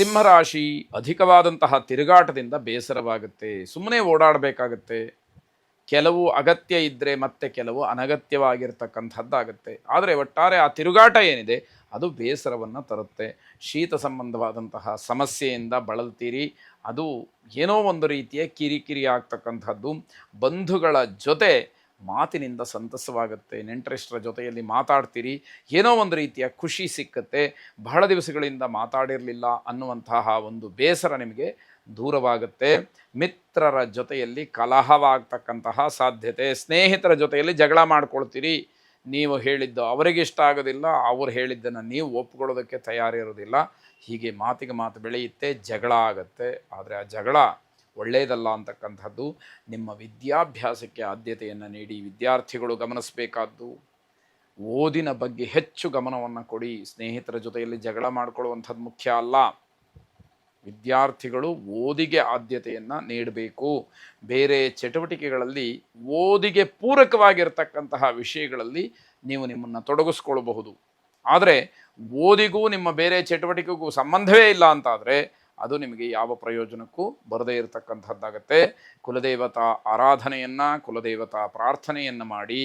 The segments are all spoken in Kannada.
ಸಿಂಹರಾಶಿ ಅಧಿಕವಾದಂತಹ ತಿರುಗಾಟದಿಂದ ಬೇಸರವಾಗುತ್ತೆ, ಸುಮ್ಮನೆ ಓಡಾಡಬೇಕಾಗತ್ತೆ. ಕೆಲವು ಅಗತ್ಯ ಇದ್ದರೆ ಮತ್ತೆ ಕೆಲವು ಅನಗತ್ಯವಾಗಿರ್ತಕ್ಕಂಥದ್ದಾಗುತ್ತೆ. ಆದರೆ ಒಟ್ಟಾರೆ ಆ ತಿರುಗಾಟ ಏನಿದೆ ಅದು ಬೇಸರವನ್ನು ತರುತ್ತೆ. ಶೀತ ಸಂಬಂಧವಾದಂತಹ ಸಮಸ್ಯೆಯಿಂದ ಬಳಲ್ತೀರಿ, ಅದು ಏನೋ ಒಂದು ರೀತಿಯ ಕಿರಿಕಿರಿ ಆಗ್ತಕ್ಕಂಥದ್ದು. ಬಂಧುಗಳ ಜೊತೆ ಮಾತಿನಿಂದ ಸಂತಸವಾಗುತ್ತೆ, ನೆಂಟರಿಷ್ಟರ ಜೊತೆಯಲ್ಲಿ ಮಾತಾಡ್ತೀರಿ, ಏನೋ ಒಂದು ರೀತಿಯ ಖುಷಿ ಸಿಕ್ಕತ್ತೆ. ಬಹಳ ದಿವಸಗಳಿಂದ ಮಾತಾಡಿರಲಿಲ್ಲ ಅನ್ನುವಂತಹ ಒಂದು ಬೇಸರ ನಿಮಗೆ ದೂರವಾಗುತ್ತೆ. ಮಿತ್ರರ ಜೊತೆಯಲ್ಲಿ ಕಲಹವಾಗ್ತಕ್ಕಂತಹ ಸಾಧ್ಯತೆ, ಸ್ನೇಹಿತರ ಜೊತೆಯಲ್ಲಿ ಜಗಳ ಮಾಡ್ಕೊಳ್ತೀರಿ. ನೀವು ಹೇಳಿದ್ದು ಅವರಿಗೆ ಇಷ್ಟ ಆಗೋದಿಲ್ಲ, ಅವರು ಹೇಳಿದ್ದನ್ನು ನೀವು ಒಪ್ಕೊಳ್ಳೋದಕ್ಕೆ ತಯಾರಿರೋದಿಲ್ಲ. ಹೀಗೆ ಮಾತಿಗೆ ಮಾತು ಬೆಳೆಯುತ್ತೆ, ಜಗಳ ಆಗುತ್ತೆ. ಆದರೆ ಆ ಜಗಳ ಒಳ್ಳೆಯದಲ್ಲ ಅಂತಕ್ಕಂಥದ್ದು. ನಿಮ್ಮ ವಿದ್ಯಾಭ್ಯಾಸಕ್ಕೆ ಆದ್ಯತೆಯನ್ನು ನೀಡಿ ವಿದ್ಯಾರ್ಥಿಗಳು ಗಮನಿಸಬೇಕಾದ್ದು ಓದಿನ ಬಗ್ಗೆ ಹೆಚ್ಚು ಗಮನವನ್ನು ಕೊಡಿ. ಸ್ನೇಹಿತರ ಜೊತೆಯಲ್ಲಿ ಜಗಳ ಮಾಡಿಕೊಳ್ಳುವಂಥದ್ದು ಮುಖ್ಯ ಅಲ್ಲ. ವಿದ್ಯಾರ್ಥಿಗಳು ಓದಿಗೆ ಆದ್ಯತೆಯನ್ನು ನೀಡಬೇಕು. ಬೇರೆ ಚಟುವಟಿಕೆಗಳಲ್ಲಿ ಓದಿಗೆ ಪೂರಕವಾಗಿರ್ತಕ್ಕಂತಹ ವಿಷಯಗಳಲ್ಲಿ ನೀವು ನಿಮ್ಮನ್ನು ತೊಡಗಿಸ್ಕೊಳ್ಬಹುದು. ಆದರೆ ಓದಿಗೂ ನಿಮ್ಮ ಬೇರೆ ಚಟುವಟಿಕೆಗೂ ಸಂಬಂಧವೇ ಇಲ್ಲ ಅಂತಾದರೆ ಅದು ನಿಮಗೆ ಯಾವ ಪ್ರಯೋಜನಕ್ಕೂ ಬರದೇ ಇರತಕ್ಕಂಥದ್ದಾಗತ್ತೆ. ಕುಲದೇವತಾ ಆರಾಧನೆಯನ್ನು, ಕುಲದೇವತಾ ಪ್ರಾರ್ಥನೆಯನ್ನು ಮಾಡಿ.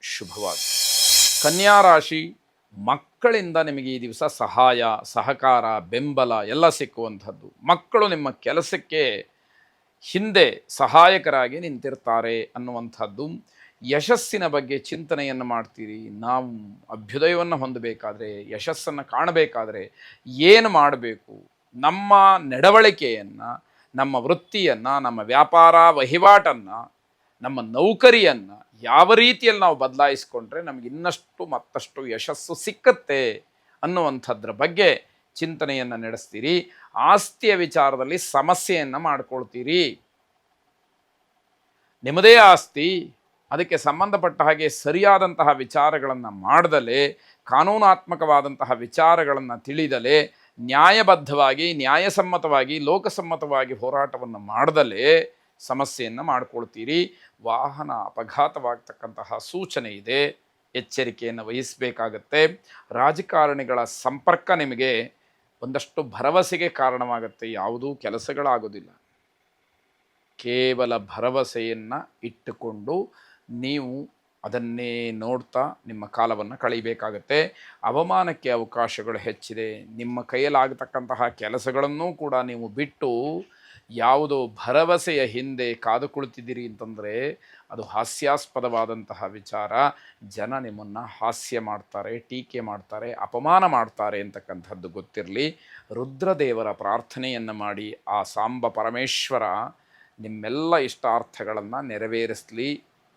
ಶುಭವಾಗಿ. ಕನ್ಯಾ ರಾಶಿ, ಮಕ್ಕಳಿಂದ ನಿಮಗೆ ಈ ದಿವಸ ಸಹಾಯ, ಸಹಕಾರ, ಬೆಂಬಲ ಎಲ್ಲ ಸಿಕ್ಕುವಂಥದ್ದು. ಮಕ್ಕಳು ನಿಮ್ಮ ಕೆಲಸಕ್ಕೆ ಹಿಂದೆ ಸಹಾಯಕರಾಗಿ ನಿಂತಿರ್ತಾರೆ ಅನ್ನುವಂಥದ್ದು. ಯಶಸ್ಸಿನ ಬಗ್ಗೆ ಚಿಂತನೆಯನ್ನು ಮಾಡ್ತೀರಿ. ನಾವು ಅಭ್ಯುದಯವನ್ನು ಹೊಂದಬೇಕಾದ್ರೆ, ಯಶಸ್ಸನ್ನು ಕಾಣಬೇಕಾದ್ರೆ ಏನು ಮಾಡಬೇಕು, ನಮ್ಮ ನಡವಳಿಕೆಯನ್ನು, ನಮ್ಮ ವೃತ್ತಿಯನ್ನು, ನಮ್ಮ ವ್ಯಾಪಾರ ವಹಿವಾಟನ್ನು, ನಮ್ಮ ನೌಕರಿಯನ್ನು ಯಾವ ರೀತಿಯಲ್ಲಿ ನಾವು ಬದಲಾಯಿಸ್ಕೊಂಡ್ರೆ ನಮಗೆ ಇನ್ನಷ್ಟು ಮತ್ತಷ್ಟು ಯಶಸ್ಸು ಸಿಕ್ಕತ್ತೆ ಅನ್ನುವಂಥದ್ರ ಬಗ್ಗೆ ಚಿಂತನೆಯನ್ನು ನಡೆಸ್ತೀರಿ. ಆಸ್ತಿಯ ವಿಚಾರದಲ್ಲಿ ಸಮಸ್ಯೆಯನ್ನು ಮಾಡ್ಕೊಳ್ತೀರಿ. ನಿಮ್ಮದೇ ಆಸ್ತಿ, ಅದಕ್ಕೆ ಸಂಬಂಧಪಟ್ಟ ಹಾಗೆ ಸರಿಯಾದಂತಹ ವಿಚಾರಗಳನ್ನು ಮಾಡದಲೇ, ಕಾನೂನಾತ್ಮಕವಾದಂತಹ ವಿಚಾರಗಳನ್ನು ತಿಳಿದಲೇ, ನ್ಯಾಯಬದ್ಧವಾಗಿ, ನ್ಯಾಯಸಮ್ಮತವಾಗಿ, ಲೋಕಸಮ್ಮತವಾಗಿ ಹೋರಾಟವನ್ನು ಮಾಡದಲೇ ಸಮಸ್ಯೆಯನ್ನು ಮಾಡ್ಕೊಳ್ತೀರಿ. ವಾಹನ ಅಪಘಾತವಾಗ್ತಕ್ಕಂತಹ ಸೂಚನೆ ಇದೆ, ಎಚ್ಚರಿಕೆಯನ್ನು ವಹಿಸಬೇಕಾಗತ್ತೆ. ರಾಜಕಾರಣಿಗಳ ಸಂಪರ್ಕ ನಿಮಗೆ ಒಂದಷ್ಟು ಭರವಸೆಗೆ ಕಾರಣವಾಗುತ್ತೆ, ಯಾವುದೂ ಕೆಲಸಗಳಾಗೋದಿಲ್ಲ. ಕೇವಲ ಭರವಸೆಯನ್ನು ಇಟ್ಟುಕೊಂಡು ನೀವು ಅದನ್ನೇ ನೋಡ್ತಾ ನಿಮ್ಮ ಕಾಲವನ್ನು ಕಳೀಬೇಕಾಗತ್ತೆ. ಅವಮಾನಕ್ಕೆ ಅವಕಾಶಗಳು ಹೆಚ್ಚಿದೆ. ನಿಮ್ಮ ಕೈಯಲ್ಲಾಗತಕ್ಕಂತಹ ಕೆಲಸಗಳನ್ನೂ ಕೂಡ ನೀವು ಬಿಟ್ಟು ಯಾವುದೋ ಭರವಸೆಯ ಹಿಂದೆ ಕಾದು ಕುಳಿತಿದ್ದೀರಿ ಅಂತಂದರೆ ಅದು ಹಾಸ್ಯಾಸ್ಪದವಾದಂತಹ ವಿಚಾರ. ಜನ ನಿಮ್ಮನ್ನು ಹಾಸ್ಯ ಮಾಡ್ತಾರೆ, ಟೀಕೆ ಮಾಡ್ತಾರೆ, ಅಪಮಾನ ಮಾಡ್ತಾರೆ ಅಂತಕ್ಕಂಥದ್ದು ಗೊತ್ತಿರಲಿ. ರುದ್ರದೇವರ ಪ್ರಾರ್ಥನೆಯನ್ನು ಮಾಡಿ ಆ ಸಾಂಬ ಪರಮೇಶ್ವರ ನಿಮ್ಮೆಲ್ಲ ಇಷ್ಟಾರ್ಥಗಳನ್ನು ನೆರವೇರಿಸಲಿ.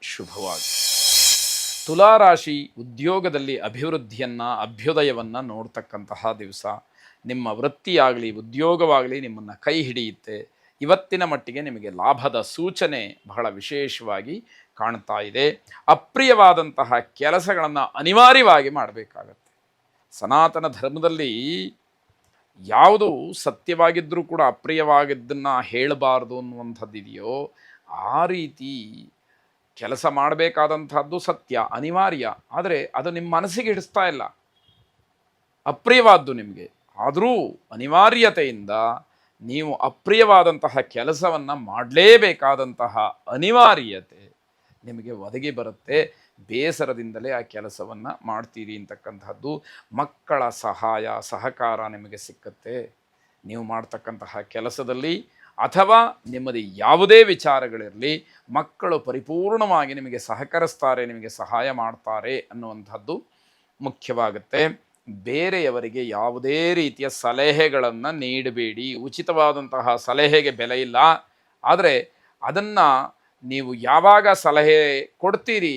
ಶುಭವಾಗಿ. ತುಲಾರಾಶಿ, ಉದ್ಯೋಗದಲ್ಲಿ ಅಭಿವೃದ್ಧಿಯನ್ನು, ಅಭ್ಯುದಯವನ್ನು ನೋಡ್ತಕ್ಕಂತಹ ದಿವಸ. ನಿಮ್ಮ ವೃತ್ತಿಯಾಗಲಿ ಉದ್ಯೋಗವಾಗಲಿ ನಿಮ್ಮನ್ನು ಕೈ ಹಿಡಿಯುತ್ತೆ. ಇವತ್ತಿನ ಮಟ್ಟಿಗೆ ನಿಮಗೆ ಲಾಭದ ಸೂಚನೆ ಬಹಳ ವಿಶೇಷವಾಗಿ ಕಾಣ್ತಾ ಇದೆ. ಅಪ್ರಿಯವಾದಂತಹ ಕೆಲಸಗಳನ್ನು ಅನಿವಾರ್ಯವಾಗಿ ಮಾಡಬೇಕಾಗತ್ತೆ. ಸನಾತನ ಧರ್ಮದಲ್ಲಿ ಯಾವುದು ಸತ್ಯವಾಗಿದ್ದರೂ ಕೂಡ ಅಪ್ರಿಯವಾಗಿದ್ದನ್ನು ಹೇಳಬಾರ್ದು ಅನ್ನುವಂಥದ್ದು ಇದೆಯೋ ಆ ರೀತಿ ಕೆಲಸ ಮಾಡಬೇಕಾದಂಥದ್ದು ಸತ್ಯ, ಅನಿವಾರ್ಯ. ಆದರೆ ಅದು ನಿಮ್ಮ ಮನಸ್ಸಿಗೆ ಹಿಡಿಸ್ತಾ ಇಲ್ಲ, ಅಪ್ರಿಯವಾದ್ದು ನಿಮಗೆ. ಆದರೂ ಅನಿವಾರ್ಯತೆಯಿಂದ ನೀವು ಅಪ್ರಿಯವಾದಂತಹ ಕೆಲಸವನ್ನು ಮಾಡಲೇಬೇಕಾದಂತಹ ಅನಿವಾರ್ಯತೆ ನಿಮಗೆ ಒದಗಿ ಬರುತ್ತೆ. ಬೇಸರದಿಂದಲೇ ಆ ಕೆಲಸವನ್ನು ಮಾಡ್ತೀರಿ ಅಂತಕ್ಕಂಥದ್ದು. ಮಕ್ಕಳ ಸಹಾಯ ಸಹಕಾರ ನಿಮಗೆ ಸಿಕ್ಕತ್ತೆ ನೀವು ಮಾಡ್ತಕ್ಕಂತಹ ಕೆಲಸದಲ್ಲಿ, ಅಥವಾ ನಿಮ್ಮದು ಯಾವುದೇ ವಿಚಾರಗಳಿರಲಿ. ಮಕ್ಕಳು ಪರಿಪೂರ್ಣವಾಗಿ ನಿಮಗೆ ಸಹಕರಿಸ್ತಾರೆ, ನಿಮಗೆ ಸಹಾಯ ಮಾಡ್ತಾರೆ ಅನ್ನುವಂಥದ್ದು ಮುಖ್ಯವಾಗುತ್ತೆ. ಬೇರೆಯವರಿಗೆ ಯಾವುದೇ ರೀತಿಯ ಸಲಹೆಗಳನ್ನು ನೀಡಬೇಡಿ. ಉಚಿತವಾದಂತಹ ಸಲಹೆಗೆ ಬೆಲೆ ಇಲ್ಲ. ಆದರೆ ಅದನ್ನು ನೀವು ಯಾವಾಗ ಸಲಹೆ ಕೊಡ್ತೀರಿ,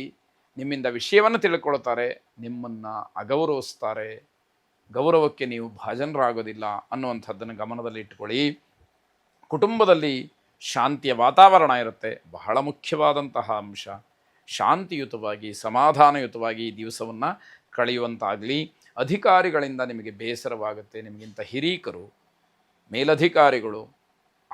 ನಿಮ್ಮಿಂದ ವಿಷಯವನ್ನು ತಿಳ್ಕೊಳ್ತಾರೆ, ನಿಮ್ಮನ್ನು ಅಗೌರವಿಸ್ತಾರೆ, ಗೌರವಕ್ಕೆ ನೀವು ಭಾಜನರಾಗೋದಿಲ್ಲ ಅನ್ನುವಂಥದ್ದನ್ನು ಗಮನದಲ್ಲಿ ಇಟ್ಕೊಳ್ಳಿ. ಕುಟುಂಬದಲ್ಲಿ ಶಾಂತಿಯ ವಾತಾವರಣ ಇರುತ್ತೆ, ಬಹಳ ಮುಖ್ಯವಾದಂತಹ ಅಂಶ. ಶಾಂತಿಯುತವಾಗಿ, ಸಮಾಧಾನಯುತವಾಗಿ ಈ ದಿವಸವನ್ನು ಕಳೆಯುವಂತಾಗಲಿ. ಅಧಿಕಾರಿಗಳಿಂದ ನಿಮಗೆ ಬೇಸರವಾಗುತ್ತೆ. ನಿಮಗಿಂತ ಹಿರೀಕರು, ಮೇಲಧಿಕಾರಿಗಳು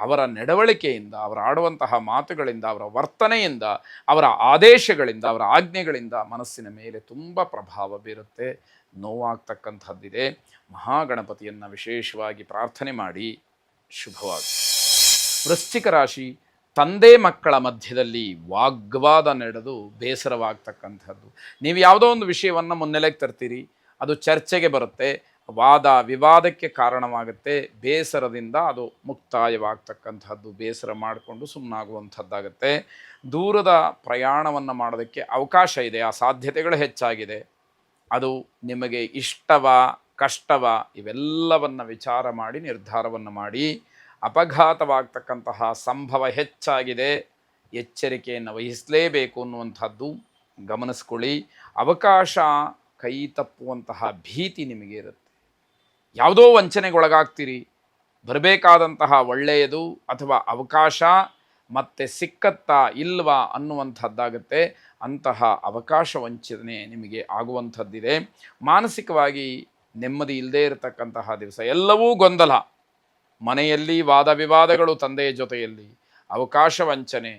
ಅವರ ನಡವಳಿಕೆಯಿಂದ, ಅವರು ಆಡುವಂತಹ ಮಾತುಗಳಿಂದ, ಅವರ ವರ್ತನೆಯಿಂದ, ಅವರ ಆದೇಶಗಳಿಂದ, ಅವರ ಆಜ್ಞೆಗಳಿಂದ ಮನಸ್ಸಿನ ಮೇಲೆ ತುಂಬ ಪ್ರಭಾವ ಬೀರುತ್ತೆ, ನೋವಾಗ್ತಕ್ಕಂಥದ್ದಿದೆ. ಮಹಾಗಣಪತಿಯನ್ನು ವಿಶೇಷವಾಗಿ ಪ್ರಾರ್ಥನೆ ಮಾಡಿ. ಶುಭವಾಗಿ. ವೃಶ್ಚಿಕ ರಾಶಿ, ತಂದೆ ಮಕ್ಕಳ ಮಧ್ಯದಲ್ಲಿ ವಾಗ್ವಾದ ನಡೆದು ಬೇಸರವಾಗ್ತಕ್ಕಂಥದ್ದು. ನೀವು ಯಾವುದೋ ಒಂದು ವಿಷಯವನ್ನು ಮುನ್ನೆಲೆಗೆ ತರ್ತೀರಿ, ಅದು ಚರ್ಚೆಗೆ ಬರುತ್ತೆ, ವಾದ ವಿವಾದಕ್ಕೆ ಕಾರಣವಾಗುತ್ತೆ, ಬೇಸರದಿಂದ ಅದು ಮುಕ್ತಾಯವಾಗ್ತಕ್ಕಂಥದ್ದು, ಬೇಸರ ಮಾಡಿಕೊಂಡು ಸುಮ್ಮನಾಗುವಂಥದ್ದಾಗುತ್ತೆ. ದೂರದ ಪ್ರಯಾಣವನ್ನು ಮಾಡೋದಕ್ಕೆ ಅವಕಾಶ ಇದೆ, ಆ ಸಾಧ್ಯತೆಗಳು ಹೆಚ್ಚಾಗಿದೆ. ಅದು ನಿಮಗೆ ಇಷ್ಟವಾ ಕಷ್ಟವಾ ಇವೆಲ್ಲವನ್ನು ವಿಚಾರ ಮಾಡಿ ನಿರ್ಧಾರವನ್ನು ಮಾಡಿ. ಅಪಘಾತವಾಗ್ತಕ್ಕಂತಹ ಸಂಭವ ಹೆಚ್ಚಾಗಿದೆ, ಎಚ್ಚರಿಕೆಯನ್ನು ವಹಿಸಲೇಬೇಕು ಅನ್ನುವಂಥದ್ದು ಗಮನಿಸ್ಕೊಳ್ಳಿ. ಅವಕಾಶ ಕೈ ತಪ್ಪುವಂತಹ ಭೀತಿ ನಿಮಗೆ ಇರುತ್ತೆ. ಯಾವುದೋ ವಂಚನೆಗೊಳಗಾಗ್ತೀರಿ, ಬರಬೇಕಾದಂತಹ ಒಳ್ಳೆಯದು ಅಥವಾ ಅವಕಾಶ ಮತ್ತೆ ಸಿಕ್ಕತ್ತಾ ಇಲ್ವಾ ಅನ್ನುವಂಥದ್ದಾಗುತ್ತೆ. ಅಂತಹ ಅವಕಾಶ ವಂಚನೆ ನಿಮಗೆ ಆಗುವಂಥದ್ದಿದೆ. ಮಾನಸಿಕವಾಗಿ ನೆಮ್ಮದಿ ಇಲ್ಲದೇ ಇರತಕ್ಕಂತಹ ದಿವಸ, ಎಲ್ಲವೂ ಗೊಂದಲ, ಮನೆಯಲ್ಲಿ ವಾದ ವಿವಾದಗಳು, ತಂದೆಯ ಜೊತೆಯಲ್ಲಿ ಅವಕಾಶ ವಂಚನೆ,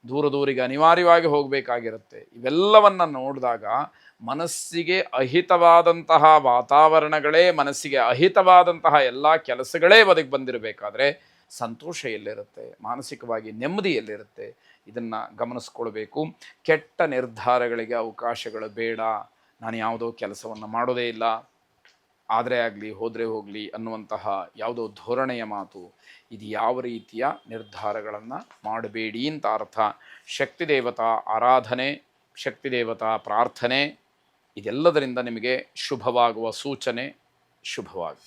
ದೂರಿಗೆ ಅನಿವಾರ್ಯವಾಗಿ ಹೋಗಬೇಕಾಗಿರುತ್ತೆ. ಇವೆಲ್ಲವನ್ನು ನೋಡಿದಾಗ ಮನಸ್ಸಿಗೆ ಅಹಿತವಾದಂತಹ ವಾತಾವರಣಗಳೇ, ಮನಸ್ಸಿಗೆ ಅಹಿತವಾದಂತಹ ಎಲ್ಲ ಕೆಲಸಗಳೇ ಒದಗಿ ಬಂದಿರಬೇಕಾದ್ರೆ ಸಂತೋಷ ಎಲ್ಲಿರುತ್ತೆ, ಮಾನಸಿಕವಾಗಿ ನೆಮ್ಮದಿ ಎಲ್ಲಿರುತ್ತೆ, ಇದನ್ನು ಗಮನಿಸ್ಕೊಳ್ಬೇಕು. ಕೆಟ್ಟ ನಿರ್ಧಾರಗಳಿಗೆ ಅವಕಾಶಗಳು ಬೇಡ. ನಾನು ಯಾವುದೋ ಕೆಲಸವನ್ನು ಮಾಡೋದೇ ಇಲ್ಲ, ಆದರೆ ಆಗಲಿ ಹೋದರೆ ಹೋಗಲಿ ಅನ್ನುವಂತಹ ಯಾವುದೋ ಧೋರಣೆಯ ಮಾತು, ಇದು ಯಾವ ರೀತಿಯ ನಿರ್ಧಾರಗಳನ್ನು ಮಾಡಬೇಡಿ ಅಂತ ಅರ್ಥ. ಶಕ್ತಿದೇವತಾ ಆರಾಧನೆ, ಶಕ್ತಿದೇವತಾ ಪ್ರಾರ್ಥನೆ ಇದೆಲ್ಲದರಿಂದ ನಿಮಗೆ ಶುಭವಾಗುವ ಸೂಚನೆ. ಶುಭವಾಗಿ.